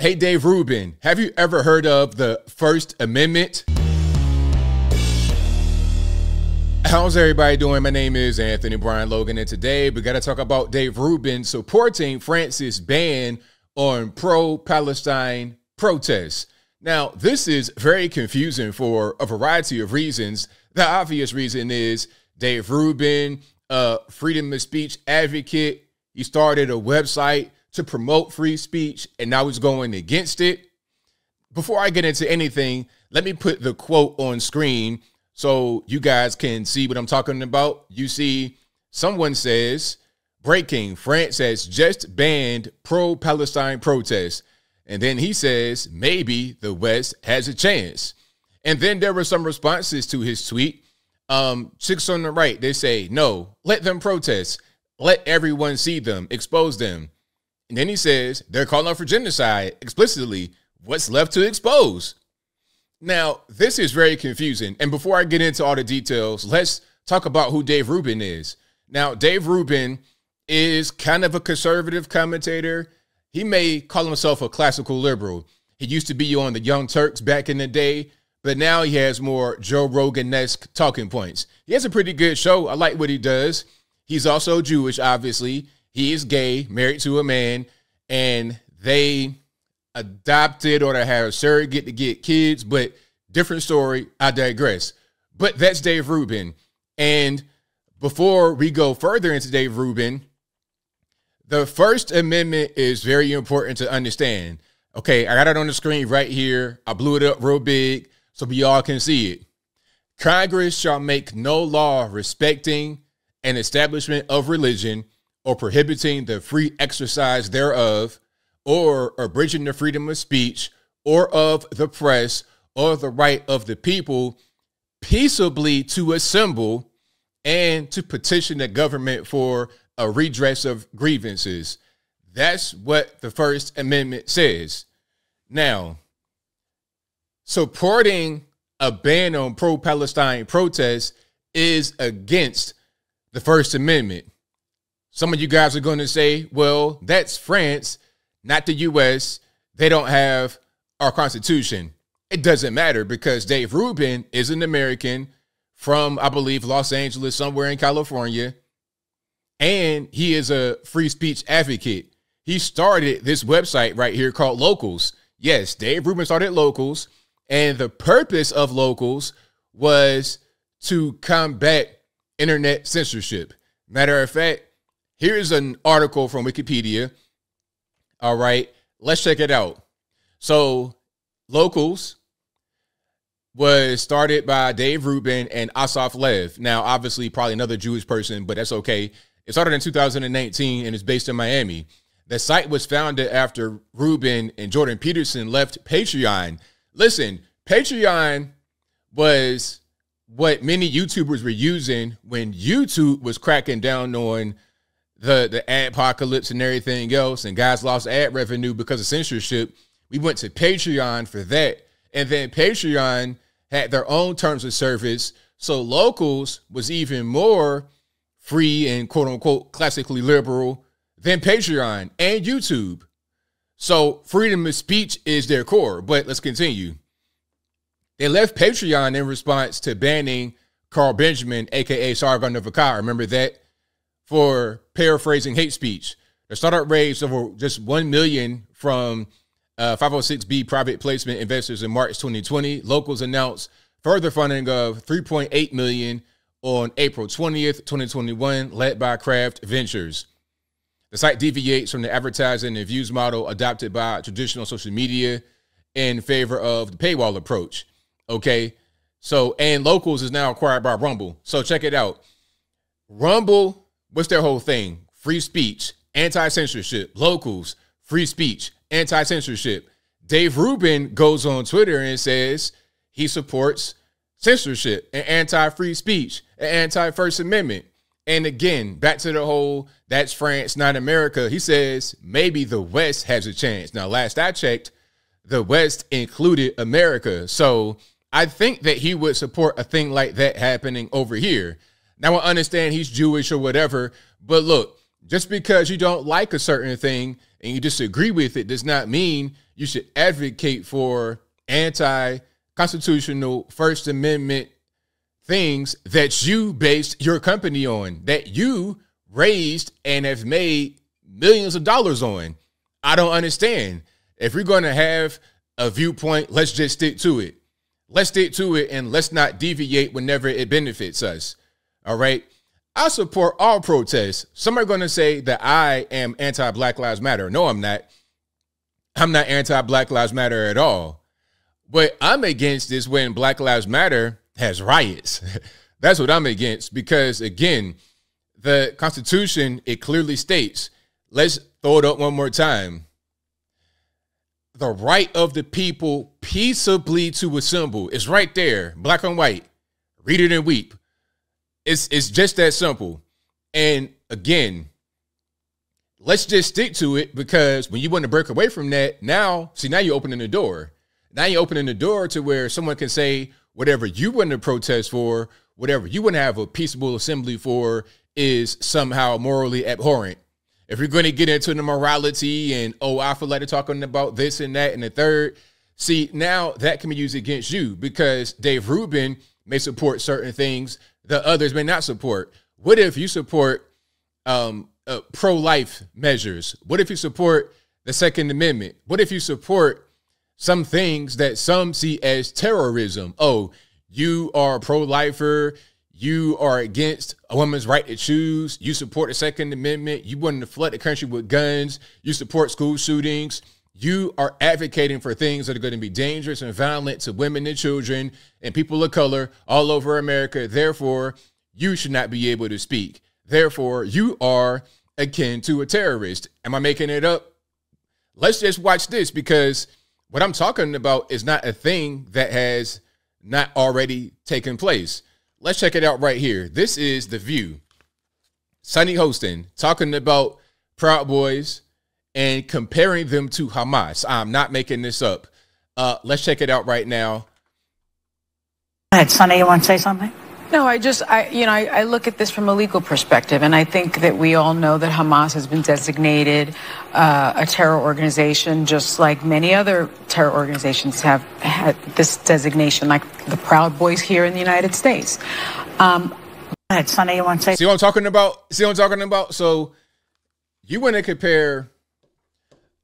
Hey, Dave Rubin, have you ever heard of the First Amendment? How's everybody doing? My name is Anthony Brian Logan, and today we got to talk about Dave Rubin supporting France's ban on pro-Palestine protests. Now, this is very confusing for a variety of reasons. The obvious reason is Dave Rubin, a freedom of speech advocate, he started a website to promote free speech, and now he's going against it. Before I get into anything, let me put the quote on screen so you guys can see what I'm talking about. You see, someone says, breaking, France has just banned pro-Palestine protests. And then he says, maybe the West has a chance. And then there were some responses to his tweet. Chicks on the right, they say, no, let them protest. Let everyone see them, expose them. And then he says, they're calling for genocide explicitly. What's left to expose? Now, this is very confusing. And before I get into all the details, let's talk about who Dave Rubin is. Now, Dave Rubin is kind of a conservative commentator. He may call himself a classical liberal. He used to be on the Young Turks back in the day, but now he has more Joe Rogan-esque talking points. He has a pretty good show. I like what he does. He's also Jewish, obviously. He is gay, married to a man, and they adopted or they have a surrogate to get kids, but different story. I digress. But that's Dave Rubin. And before we go further into Dave Rubin, the First Amendment is very important to understand. Okay, I got it on the screen right here. I blew it up real big so we all can see it. Congress shall make no law respecting an establishment of religion or prohibiting the free exercise thereof, or abridging the freedom of speech, or of the press, or the right of the people peaceably to assemble and to petition the government for a redress of grievances. That's what the First Amendment says. Now, supporting a ban on pro-Palestine protests is against the First Amendment. Some of you guys are going to say, well, that's France, not the U.S. They don't have our Constitution. It doesn't matter because Dave Rubin is an American from, I believe, Los Angeles, somewhere in California. And he is a free speech advocate. He started this website right here called Locals. Yes, Dave Rubin started Locals. And the purpose of Locals was to combat internet censorship. Matter of fact, here's an article from Wikipedia. All right, let's check it out. So Locals was started by Dave Rubin and Asaf Lev. Now, obviously, probably another Jewish person, but that's okay. It started in 2019 and is based in Miami. The site was founded after Rubin and Jordan Peterson left Patreon. Listen, Patreon was what many YouTubers were using when YouTube was cracking down on the ad apocalypse and everything else, and guys lost ad revenue because of censorship. We went to Patreon for that. And then Patreon had their own terms of service. So Locals was even more free and quote unquote classically liberal than Patreon and YouTube. So freedom of speech is their core, but let's continue. They left Patreon in response to banning Carl Benjamin, aka Sargon of Akkad. Remember that? For paraphrasing hate speech. The startup raised over just $1 million from 506B private placement investors in March 2020. Locals announced further funding of $3.8 million on April 20th, 2021, led by Craft Ventures. The site deviates from the advertising and views model adopted by traditional social media in favor of the paywall approach. Okay, so, and Locals is now acquired by Rumble. So check it out. Rumble, what's their whole thing? Free speech, anti-censorship. Locals, free speech, anti-censorship. Dave Rubin goes on Twitter and says he supports censorship and anti-free speech and anti-First Amendment. And again, back to the whole, that's France, not America. He says maybe the West has a chance. Now, last I checked, the West included America. So I think that he would support a thing like that happening over here. Now, I understand he's Jewish or whatever, but look, Just because you don't like a certain thing and you disagree with it does not mean you should advocate for anti-constitutional First Amendment things that you based your company on, that you raised and have made millions of dollars on. I don't understand. If we're going to have a viewpoint, let's just stick to it. Let's stick to it and let's not deviate whenever it benefits us. All right. I support all protests. Some are going to say that I am anti-Black Lives Matter. No, I'm not. I'm not anti-Black Lives Matter at all. What I'm against is when Black Lives Matter has riots. That's what I'm against, because, again, the Constitution, it clearly states, let's throw it up one more time, the right of the people peaceably to assemble. It's right there, black and white. Read it and weep. It's just that simple. And again, let's just stick to it, because when you want to break away from that, now you're opening the door. Now you're opening the door to where someone can say whatever you want to protest for, whatever you want to have a peaceable assembly for, is somehow morally abhorrent. If you're going to get into the morality and, I feel like they're talking about this and that and the third, see, now that can be used against you, because Dave Rubin may support certain things that others may not support. What if you support pro-life measures? What if you support the Second Amendment? What if you support some things that some see as terrorism? Oh, you are a pro-lifer. You are against a woman's right to choose. You support the Second Amendment. You want to flood the country with guns. You support school shootings. You are advocating for things that are going to be dangerous and violent to women and children and people of color all over America. Therefore, you should not be able to speak. Therefore, you are akin to a terrorist. Am I making it up? Let's just watch this, because what I'm talking about is not a thing that has not already taken place. Let's check it out right here. This is The View. Sunny Hostin talking about Proud Boys and comparing them to Hamas. I'm not making this up. Let's check it out right now. Go ahead, Sunny, you want to say something? No, I look at this from a legal perspective, and I think that we all know that Hamas has been designated a terror organization, just like many other terror organizations have had this designation, like the Proud Boys here in the United States. Go ahead, Sunny, you want to say? See what I'm talking about? See what I'm talking about? So you want to compare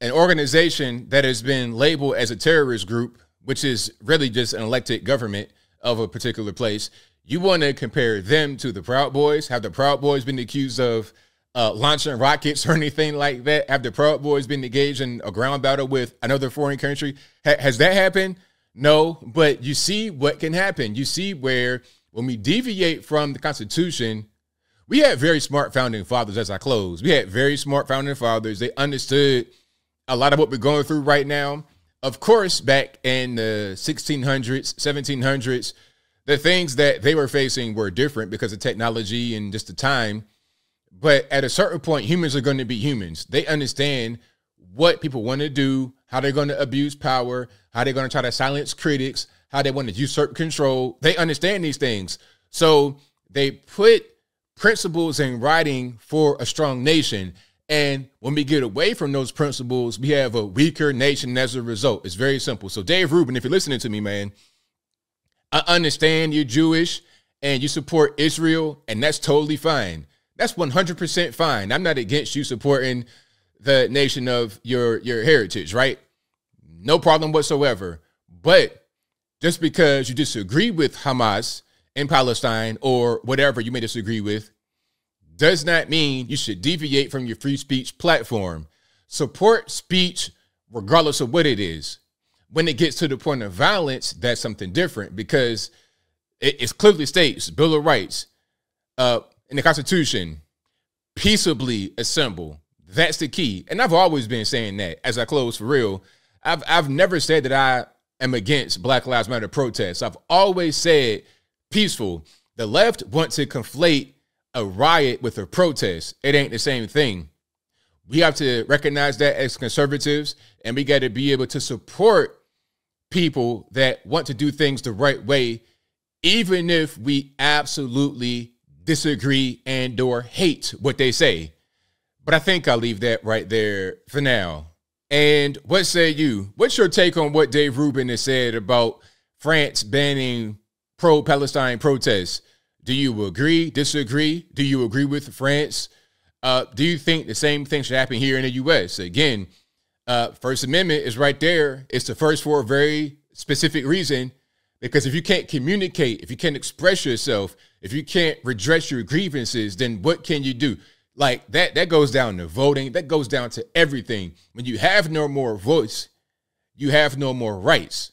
an organization that has been labeled as a terrorist group, which is really just an elected government of a particular place. You want to compare them to the Proud Boys? Have the Proud Boys been accused of launching rockets or anything like that? Have the Proud Boys been engaged in a ground battle with another foreign country? Has that happened? No, but you see what can happen. You see where when we deviate from the Constitution, we had very smart founding fathers. As I close, we had very smart founding fathers. They understood a lot of what we're going through right now. Of course, back in the 1600s, 1700s, the things that they were facing were different because of technology and just the time. But at a certain point, humans are going to be humans. They understand what people want to do, how they're going to abuse power, how they're going to try to silence critics, how they want to usurp control. They understand these things. So they put principles in writing for a strong nation. And when we get away from those principles, we have a weaker nation as a result. It's very simple. So Dave Rubin, if you're listening to me, man, I understand you're Jewish and you support Israel, and that's totally fine. That's 100% fine. I'm not against you supporting the nation of your heritage, right? No problem whatsoever. But just because you disagree with Hamas in Palestine or whatever you may disagree with does not mean you should deviate from your free speech platform. Support speech regardless of what it is. When it gets to the point of violence, that's something different, because it clearly states, Bill of Rights, in the Constitution, peaceably assemble. That's the key. And I've always been saying that. As I close, for real, I've never said that I am against Black Lives Matter protests. I've always said peaceful. The left wants to conflate a riot with a protest. It ain't the same thing. We have to recognize that as conservatives, and we got to be able to support people that want to do things the right way, even if we absolutely disagree and or hate what they say. But I think I'll leave that right there for now. And what say you? What's your take on what Dave Rubin has said about France banning pro-Palestine protests? Do you agree, disagree? Do you agree with France? Do you think the same thing should happen here in the U.S.? Again, First Amendment is right there. It's the first for a very specific reason, because if you can't communicate, if you can't express yourself, if you can't redress your grievances, then what can you do? Like that goes down to voting. That goes down to everything. When you have no more voice, you have no more rights.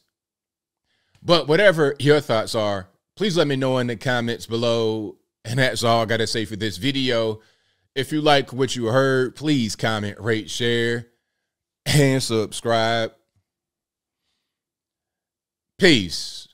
But whatever your thoughts are, please let me know in the comments below. And that's all I got to say for this video. If you like what you heard, please comment, rate, share, and subscribe. Peace.